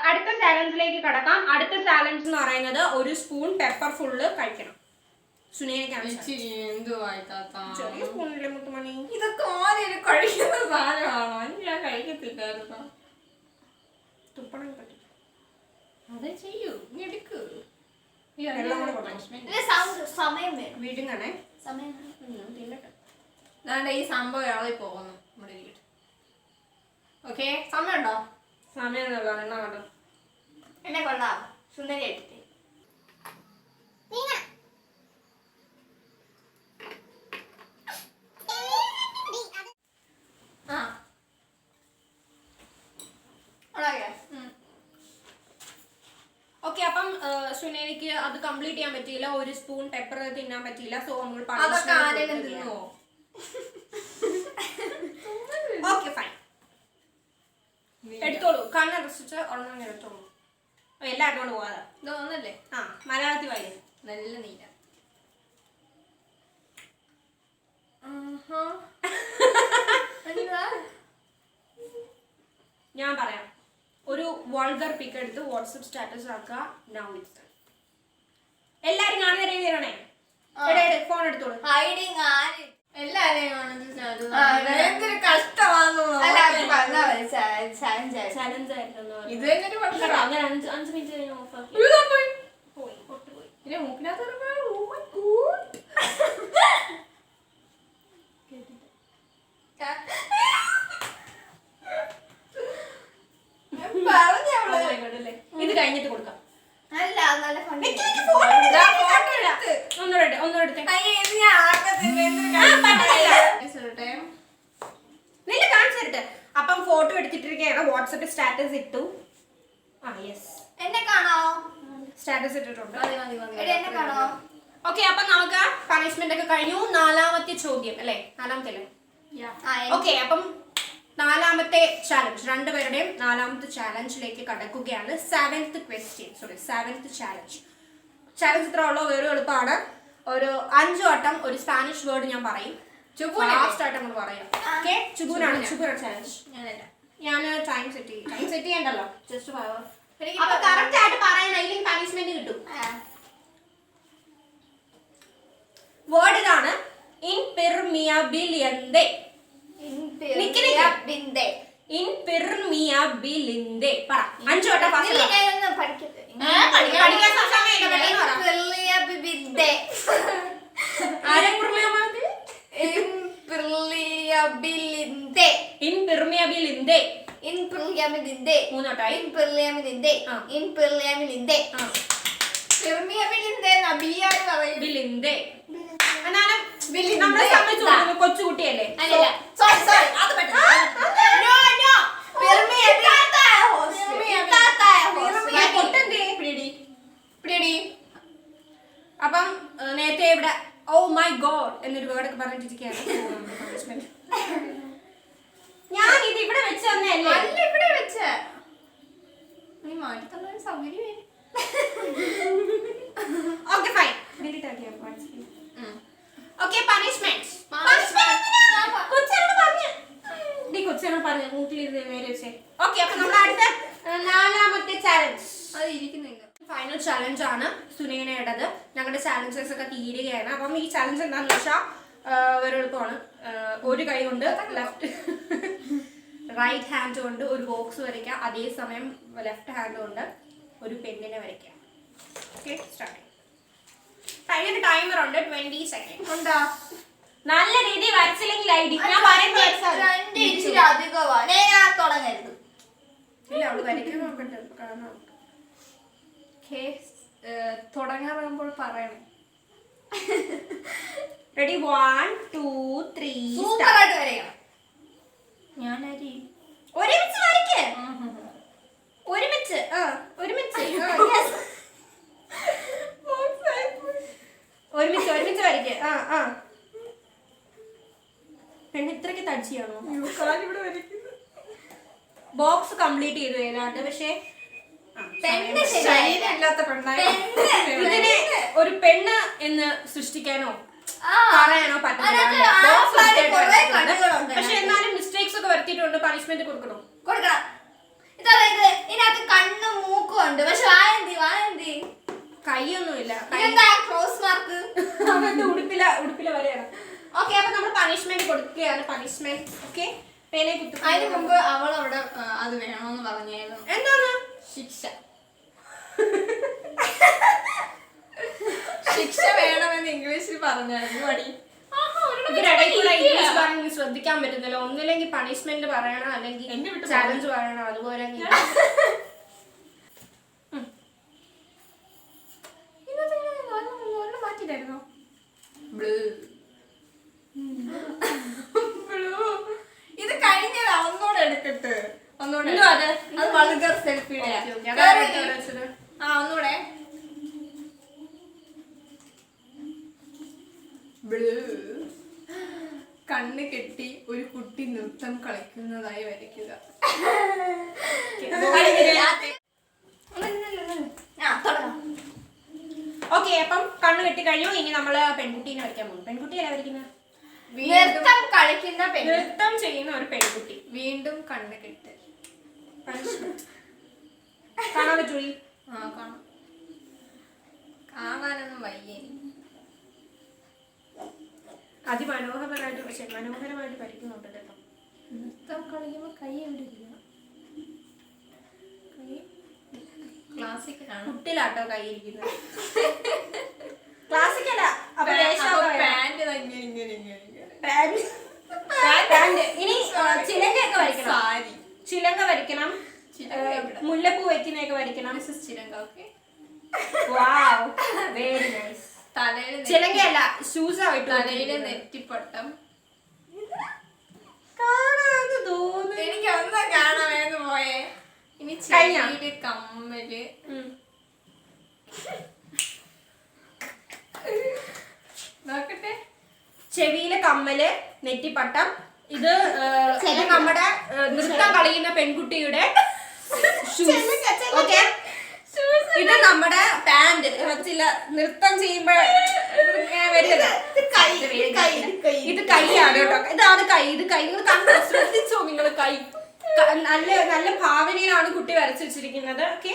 അടുത്ത ചാലഞ്ചിലേക്ക് കടക്കാം. അടുത്ത ചാലഞ്ച് എന്ന് പറയുന്നത് ഒരു സ്പൂൺ പെപ്പർ ഫുള്ള് കഴിക്കണം. ചെറിയ സ്പൂണിലെ മുത്തുമണി ഇതൊക്കെ ആദ്യം കഴിക്കുന്ന സാധനമാണോ? ഞാൻ കഴിക്കത്തില്ലായിരുന്നു. തുപ്പണം പറ്റും. അത് ചെയ്യൂ, എടുക്കൂ. വീടുങ്ങണേ അതാണ്ട് ഈ സംഭവം ഇളകി പോകുന്നു. ഇവിടെ ഇരിക്കട്ടെ. ഓക്കെ, സമയമുണ്ടോ? സമയം എണ്ണ കണ്ടോ? എന്നെ കൊള്ളാം, സുന്ദരി എടുത്ത്. ഓക്കെ, അപ്പം സുനേനിക്ക് അത് കംപ്ലീറ്റ് ചെയ്യാൻ പറ്റിയില്ല. ഒരു സ്പൂൺ പെപ്പർ തിന്നാൻ പറ്റിയില്ല. സോ നമ്മൾ ഓക്കെ ഫൈൻ, എടുത്തോളൂ. കണ്ണ് റെസിച്ച് ഒരെണ്ണം എടുത്തോളൂ. എല്ലാവരും കൊണ്ട് പോകാതെ തോന്നല്ലേ? ആ, മലയാളത്തിൽ വായി. നല്ല നീല. ഞാൻ പറയാം, ഒരു വൾഗർ പിക്ക് എടുത്ത് വാട്സ്ആപ്പ് സ്റ്റാറ്റസ് ആക്കുക. Now it's time. എല്ലാരും കാണുന്ന രീതിയിലാണേ. ഫോൺ എടുത്തോളൂ. എല്ലാരെയും എന്തൊരു കഷ്ടമാണെന്ന്. ചലഞ്ച് ആയിരുന്നു. ഇത് തന്നെ അങ്ങനെ 5 മിനിറ്റ് കഴിഞ്ഞ് ഓഫ് ആക്കി പോയി. പിന്നെ മൂക്കിനകത്ത് ഇത് കഴിഞ്ഞിട്ട് കൊടുക്കാം. കാണിച്ചിട്ട് അപ്പം ഫോട്ടോ എടുത്തിട്ടിരിക്കുകയാണ്. വാട്സാപ്പിൽ സ്റ്റാറ്റസ് ഇട്ടു. ആ യെസ്, എന്നെ കാണോ? സ്റ്റാറ്റസ് ഇട്ടിട്ടുണ്ട്. എന്നെ കാണോ? ഓക്കെ, അപ്പൊ നമുക്ക് പണിഷ്മെന്റ് ഒക്കെ കഴിഞ്ഞു. 4ാമത്തെ ചോദ്യം അല്ലേ? 4ാമത്തെ അല്ലേ? ഓക്കെ, അപ്പം 4ാമത്തെ ചാലഞ്ച്, രണ്ടുപേരുടെയും 4ാമത്തെ ചാലഞ്ചിലേക്ക് കടക്കുകയാണ്. 7th question, sorry 7th challenge. Challenge ഇത്ര ഉള്ളൂ, വേറെ എളുപ്പമാണ്. ഒരു 5 വട്ടം ഒരു സ്പാനിഷ് വേർഡ് ഞാൻ പറയും. ലാസ്റ്റ് ആയിട്ട് നമ്മൾ പറയാം. ഓക്കെ, ചുബൂനാണ് ചാലഞ്ച്. ഞാൻ ടൈം സെറ്റ് ചെയ്യണ്ടല്ലോ. ജസ്റ്റ് അപ്പൊ കറക്റ്റ് ആയിട്ട് പറയാൻ പണിഷ്മെന്റ് കിട്ടും. വേർഡ് ഇതാണ്, ഇൻപെർമിയബിലിയന്തെ. ഇൻപെർമിയബിലിന്തെ പറ. 5 വട്ടം ഇൻപെർമിയബിലിന്തെ. 3 വട്ടമായി. ഇൻപെർമിയബിലിന്തെ. നബിയാണ് പറയുന്നത്. എന്നാലും നമ്മളെ സംബന്ധിച്ച് കൊച്ചുകുട്ടിയല്ലേ. അപ്പം നേരത്തെ ഇവിടെ ഓ മൈ ഗോഡ് എന്നൊരു വേർഡൊക്കെ പറഞ്ഞിട്ടിരിക്കുകയാണ്. ഞാൻ ഇത് ഇവിടെ വെച്ച് തന്നെയല്ലേ? അല്ല, ഇവിടെ വെച്ച നീ മാറ്റി തന്ന സൗകര്യം. Okay fine. ഓക്കെ, പണിഷ്മെന്റ് കൊച്ചാണ് പറഞ്ഞു മൂക്കിലിരുന്ന് നേരെ വെച്ചേ. ഓക്കെ, അപ്പൊ നമ്മൾ അടുത്ത 4ാമത്തെ ചാലഞ്ച് അത് ഇരിക്കുന്നില്ല. ഫൈനൽ ചാലഞ്ച് ആണ് സുനേനയുടേത്. ഞങ്ങളുടെ ചാലഞ്ചസ് ഒക്കെ തീരുകയാണ്. അപ്പം ഈ ചാലഞ്ച് എന്താണെന്ന് വെച്ചാൽ ഒരു എളുപ്പമാണ്. ഒരു കൈ കൊണ്ട് റൈറ്റ് ഹാൻഡ് കൊണ്ട് ഒരു ബോക്സ് വരയ്ക്കാം. അതേസമയം ലെഫ്റ്റ് ഹാൻഡ് കൊണ്ട് ഒരു പെന്നിനെ വരയ്ക്കാം. Okay, start. അതിനൊരു ടൈമർ ഉണ്ട്, 20 സെക്കൻഡ് ഉണ്ടാ. നല്ല രീതി വരച്ചില്ലെങ്കിൽ ഐഡി ഞാൻ തുടങ്ങരുത്. ഇല്ല, അവള് വരയ്ക്കാൻ നോക്കട്ടെ. തുടങ്ങാറാകുമ്പോൾ പറയണേ. റെഡി, 1 2 3 സൂപ്പറായിട്ട് വരയ്ക്കണം. ഞാൻ അരി ഒരുമിച്ച് വരയ്ക്ക്. ഒരുമിച്ച് ഒരുമിച്ച് വരയ്ക്ക്. പെണ്ണ് ഇത്രയ്ക്ക് തടിച്ചാണോ? ബോക്സ് കംപ്ലീറ്റ് ചെയ്തു ഏതാണ്ട്. പക്ഷേ ഇതിനെ ഒരു പെണ്ണ് എന്ന് സൃഷ്ടിക്കാനോ പറയാനോ പറ്റില്ല. പക്ഷെ എന്നാലും മിസ്റ്റേക്സ് ഒക്കെ വരുത്തിയിട്ടുണ്ട്. പണിഷ്മെന്റ് കൊടുക്കണം. ഇതല്ലേ ഇതിനകത്ത് കണ്ണും മൂക്കും ഉണ്ട്, പക്ഷെ വായന്തി കൈയൊന്നുമില്ല. ഇതെന്താ ക്രോസ് മാർക്ക്? ഉടുപ്പില വരെയാണ്. ഓക്കെ, അപ്പൊ നമ്മൾ പണിഷ്മെന്റ് കൊടുക്കുകയാണ്. പണിഷ്മെന്റ് ഓക്കെ, പേനെ കുത്തു. അതിന് മുമ്പ് അവളവിടെ അത് വേണമെന്ന് പറഞ്ഞായിരുന്നു. എന്താണ് ശിക്ഷ? ശിക്ഷ വേണമെന്ന് ഇംഗ്ലീഷിൽ പറഞ്ഞായിരുന്നു. മടി ഇംഗ്ലീഷ് പറഞ്ഞ് ശ്രദ്ധിക്കാൻ പറ്റുന്നില്ല. ഒന്നില്ലെങ്കിൽ പണിഷ്മെന്റ് പറയണം, അല്ലെങ്കിൽ ചാലഞ്ച് പറയണം. അതുപോലെ മാറ്റിട്ടായിരുന്നോ? ഇത് കഴിഞ്ഞതാ, ഒന്നൂടെ എടുക്കട്ട്. ഒന്നൂടെ അത് വൾഗർ സെൽഫിയുടെ. ഒന്നൂടെ. കണ്ണ് കെട്ടി ഒരു കുട്ടി നൃത്തം കളിക്കുന്നതായി വരയ്ക്കുക. ഓക്കെ, അപ്പം കണ്ണ് കെട്ടി കഴിഞ്ഞു. ഇനി നമ്മള് പെൺകുട്ടീനെ വരയ്ക്കാൻ പോകും. പെൺകുട്ടിയല്ല വരയ്ക്കുന്നത്, നൃത്തം കളിക്കുന്ന നൃത്തം ചെയ്യുന്ന ഒരു പെൺകുട്ടി. വീണ്ടും കണ്ണ് കെട്ട്. കാണാൻ പറ്റൂലി? കാണാം. കാണാനൊന്നും വയ്യേ. അതിമനോഹരമായിട്ട് മനോഹരമായിട്ട് വരയ്ക്കുന്നുണ്ട് കേട്ടോ. നൃത്തം കളിക്കുമ്പോൾ കൈ എവിടെ ഇരിക്കണം? കൈ ക്ലാസിക്കലാണ്. കുട്ടിലാട്ടോ കൈ ഇരിക്കുന്നത്. ക്ലാസിക്കല്ല. പാന്റ് ഇനി ചിലങ്കയൊക്കെ വരയ്ക്കണം. സാരി, ചിലങ്ക വരയ്ക്കണം. മുല്ലപ്പൂ വെക്കുന്നൊക്കെ വരയ്ക്കണം. ചിലങ്ക. Okay, very nice. തലയിൽ ചിലങ്കയല്ല, ഷൂസ് ആയിട്ട്. തലയിലെ നെറ്റിപ്പട്ടം. കാണാതെ തോന്നുന്നു. എനിക്ക് ഒന്നും കാണാമെന്ന് പോയേ. ഇനി ചെവിയില് കമ്മല്. നോക്കട്ടെ. ചെവിയിലെ കമ്മല്, നെറ്റിപ്പട്ടം. ഇത് നമ്മുടെ നൃത്തം കളിക്കുന്ന പെൺകുട്ടിയുടെ ഓക്കെ. ഇത് നമ്മുടെ പാന്റ്. ചില നൃത്തം ചെയ്യുമ്പോ ഇത് കൈയാണ് കേട്ടോ. ഇതാണ് കൈ. ഇത് കൈ നിങ്ങൾ കണ്ടോ? ശ്രദ്ധിച്ചോ നിങ്ങൾ? കൈ നല്ല നല്ല ഭാവനയിലാണ് കുട്ടി വരച്ചു വെച്ചിരിക്കുന്നത്. Okay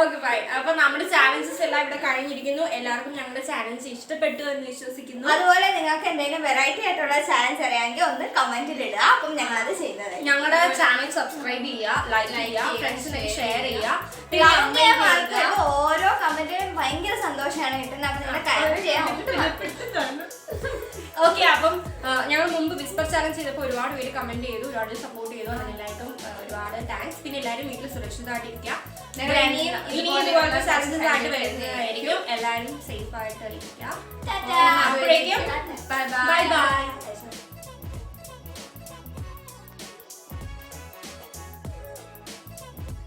okay fine. അപ്പൊ നമ്മുടെ ചാലഞ്ചസ് എല്ലാം ഇവിടെ കഴിഞ്ഞിരിക്കുന്നു. എല്ലാവർക്കും ഞങ്ങളുടെ ചാലഞ്ച് ഇഷ്ടപ്പെട്ടു എന്ന് വിശ്വസിക്കുന്നു. അതുപോലെ നിങ്ങൾക്ക് എന്തെങ്കിലും വെറൈറ്റി ആയിട്ടുള്ള ചാലഞ്ച് അറിയാമെങ്കിൽ ഒന്ന് കമന്റിൽ ഇടുക. അപ്പം ഞങ്ങൾ അത് ചെയ്യുന്നത്. ഞങ്ങളുടെ ചാനൽ സബ്സ്ക്രൈബ് ചെയ്യുക, ലൈക്ക് ചെയ്യുക, ഫ്രണ്ട്സിനൊക്കെ ഷെയർ ചെയ്യുക. ഓരോ കമന്റിലും ഭയങ്കര സന്തോഷമാണ് കിട്ടുന്നത്. അപ്പൊ നിങ്ങളെ കാര്യം ചെയ്യാൻ ഓക്കെ. അപ്പം ഞങ്ങൾ മുമ്പ് വിസ്പർ ചാലഞ്ച് ചെയ്തപ്പോൾ ഒരുപാട് പേര് കമന്റ് ചെയ്തു, ഒരുപാട് സപ്പോർട്ട് ചെയ്തു. അതിനെല്ലാവർക്കും ഒരുപാട് താങ്ക്സ്. പിന്നെ എല്ലാവരും വീട്ടിൽ സുരക്ഷിതമായിട്ടിരിക്കുക. ഇനി ഇതുപോലത്തെ ചാലഞ്ചസ് ആയിട്ട് വരുന്നതായിരിക്കും. എല്ലാവരും സേഫ് ആയിട്ട് ഇരിക്കുക. അപ്പോഴേക്കും ബൈ ബൈ.